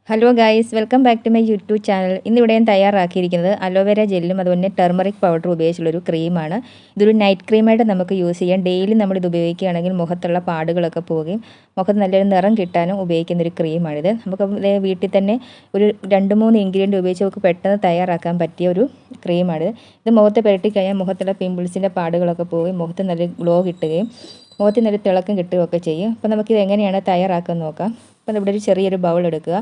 Hello guys, welcome back to my YouTube channel. ഇന്നിവിടെ ഞാൻ തയ്യാറാക്കിയിരിക്കുന്നത് അലോവേര ജെല്ലും അതുപോലെ ടെർമറിക് പൗഡർ ഉപയോഗിച്ചുള്ളൊരു ക്രീമാണ്. ഇതൊരു നൈറ്റ് ക്രീമായിട്ട് നമുക്ക് യൂസ് ചെയ്യാം. ഡെയിലി നമ്മളിത് ഉപയോഗിക്കുകയാണെങ്കിൽ മുഖത്തുള്ള പാടുകളൊക്കെ പോവുകയും മുഖത്ത് നല്ലൊരു നിറം കിട്ടാനും ഉപയോഗിക്കുന്നൊരു ക്രീമാണിത്. നമുക്ക് വീട്ടിൽ തന്നെ ഒരു 2-3 ഇൻഗ്രീഡിയൻറ്റ് ഉപയോഗിച്ച് നമുക്ക് പെട്ടെന്ന് തയ്യാറാക്കാൻ പറ്റിയ ഒരു ക്രീമാണിത്. ഇത് മുഖത്ത് പുരട്ടിക്കഴിഞ്ഞാൽ മുഖത്തുള്ള പിമ്പിൾസിൻ്റെ പാടുകളൊക്കെ പോവുകയും മുഖത്ത് നല്ല ഗ്ലോ കിട്ടുകയും മുഖത്ത് നല്ല തിളക്കം കിട്ടുകയൊക്കെ ചെയ്യും. അപ്പോൾ നമുക്കിത് എങ്ങനെയാണ് തയ്യാറാക്കാൻ നോക്കാം. അപ്പോൾ ഇവിടെ ഒരു ചെറിയൊരു ബൗൾ എടുക്കുക.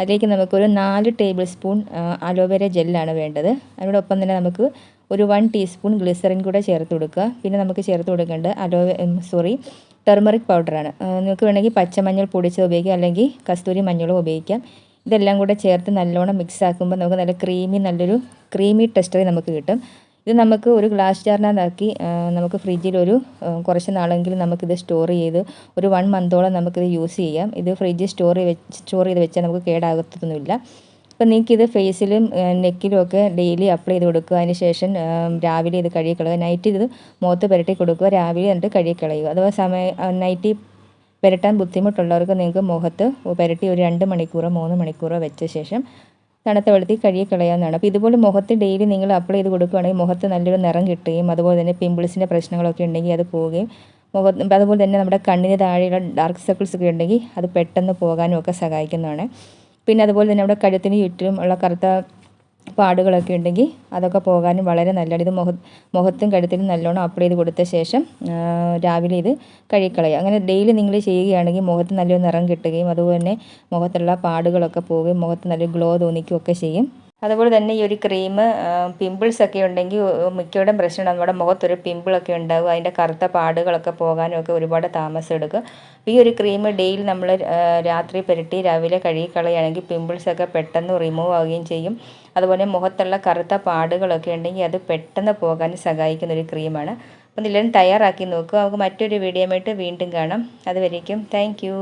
അതിലേക്ക് നമുക്കൊരു 4 ടേബിൾ സ്പൂൺ അലോവേര ജെല്ലാണ് വേണ്ടത്. അതിനോടൊപ്പം തന്നെ നമുക്ക് ഒരു 1 ടീസ്പൂൺ ഗ്ലിസറിൻ കൂടെ ചേർത്ത് കൊടുക്കുക. പിന്നെ നമുക്ക് ചേർത്ത് കൊടുക്കേണ്ടത് ടെർമറിക് പൗഡറാണ്. നിങ്ങൾക്ക് വേണമെങ്കിൽ പച്ചമഞ്ഞൾ പൊടിച്ചത് ഉപയോഗിക്കാം, അല്ലെങ്കിൽ കസ്തൂരി മഞ്ഞളും ഉപയോഗിക്കാം. ഇതെല്ലാം കൂടെ ചേർത്ത് നല്ലോണം മിക്സ് ആക്കുമ്പോൾ നമുക്ക് നല്ലൊരു ക്രീമി ടെക്സ്ചർ നമുക്ക് കിട്ടും. ഇത് നമുക്ക് ഒരു ഗ്ലാസ് ജാറിനകത്താക്കി നമുക്ക് ഫ്രിഡ്ജിലൊരു കുറച്ച് നാളെങ്കിലും നമുക്കിത് സ്റ്റോർ ചെയ്ത് ഒരു 1 മന്തോളം നമുക്കിത് യൂസ് ചെയ്യാം. ഇത് ഫ്രിഡ്ജിൽ സ്റ്റോർ ചെയ്ത് വെച്ചാൽ നമുക്ക് കേടാകത്തൊന്നുമില്ല. അപ്പോൾ നിങ്ങൾക്കിത് ഫേസിലും നെക്കിലും ഒക്കെ ഡെയിലി അപ്ലൈ ചെയ്ത് കൊടുക്കുക. അതിന് ശേഷം രാവിലെ ഇത് കഴുകിക്കളയുക. നൈറ്റ് ഇത് മുഖത്ത് പുരട്ടി കൊടുക്കുക, രാവിലെ എന്നിട്ട് കഴുകിക്കളയുക. അഥവാ നൈറ്റ് പുരട്ടാൻ ബുദ്ധിമുട്ടുള്ളവർക്ക് നിങ്ങൾക്ക് മുഖത്ത് പുരട്ടി ഒരു 2 മണിക്കൂറോ 3 മണിക്കൂറോ വെച്ച ശേഷം തണുത്ത വെള്ളത്തിൽ കഴുകി കളയാവുന്നതാണ്. അപ്പോൾ ഇതുപോലെ മുഖത്ത് ഡെയിലി നിങ്ങൾ അപ്ലൈ ചെയ്ത് കൊടുക്കുകയാണെങ്കിൽ മുഖത്ത് നല്ലൊരു നിറം കിട്ടുകയും അതുപോലെ തന്നെ പിമ്പിൾസിൻ്റെ പ്രശ്നങ്ങളൊക്കെ ഉണ്ടെങ്കിൽ അത് പോവുകയും അതുപോലെ തന്നെ നമ്മുടെ കണ്ണിന് താഴെയുള്ള ഡാർക്ക് സർക്കിൾസ് ഒക്കെ ഉണ്ടെങ്കിൽ അത് പെട്ടെന്ന് പോകാനും ഒക്കെ സഹായിക്കുന്നതാണ്. പിന്നെ അതുപോലെ തന്നെ നമ്മുടെ കഴുത്തിന് ചുറ്റിലും ഉള്ള കറുത്ത പാടുകളൊക്കെ ഉണ്ടെങ്കിൽ അതൊക്കെ പോകാനും വളരെ നല്ലതാണ്. ഇത് മുഖത്തും കഴുത്തിലും നല്ലോണം അപ്ലൈ ചെയ്ത് കൊടുത്ത ശേഷം രാവിലെ ഇത് കഴുകിക്കളയുക. അങ്ങനെ ഡെയിലി നിങ്ങൾ ചെയ്യുകയാണെങ്കിൽ മുഖത്ത് നല്ലൊരു നിറം കിട്ടുകയും അതുപോലെ തന്നെ മുഖത്തുള്ള പാടുകളൊക്കെ പോവുകയും മുഖത്ത് നല്ലൊരു ഗ്ലോ തോന്നിക്കുകയൊക്കെ ചെയ്യും. അതുപോലെ തന്നെ ഈ ഒരു ക്രീം പിമ്പിൾസ് ഒക്കെ ഉണ്ടെങ്കിൽ മിക്കവരുടെയും പ്രശ്നം നമ്മുടെ മുഖത്തൊരു പിമ്പിളൊക്കെ ഉണ്ടാകും. അതിൻ്റെ കറുത്ത പാടുകളൊക്കെ പോകാനും ഒക്കെ ഒരുപാട് താമസം എടുക്കും. ഈ ഒരു ക്രീം ഡെയിലി നമ്മൾ രാത്രി പുരട്ടി രാവിലെ കഴുകിക്കളയുകയാണെങ്കിൽ പിമ്പിൾസൊക്കെ പെട്ടെന്ന് റിമൂവ് ആവുകയും ചെയ്യും. അതുപോലെ മുഖത്തുള്ള കറുത്ത പാടുകളൊക്കെ ഉണ്ടെങ്കിൽ അത് പെട്ടെന്ന് പോകാൻ സഹായിക്കുന്ന ഒരു ക്രീമാണ്. അപ്പോൾ എല്ലാവരും തയ്യാറാക്കി നോക്കുക. നമുക്ക് മറ്റൊരു വീഡിയോയുമായിട്ട് വീണ്ടും കാണാം. അതുവരേക്കും താങ്ക് യു.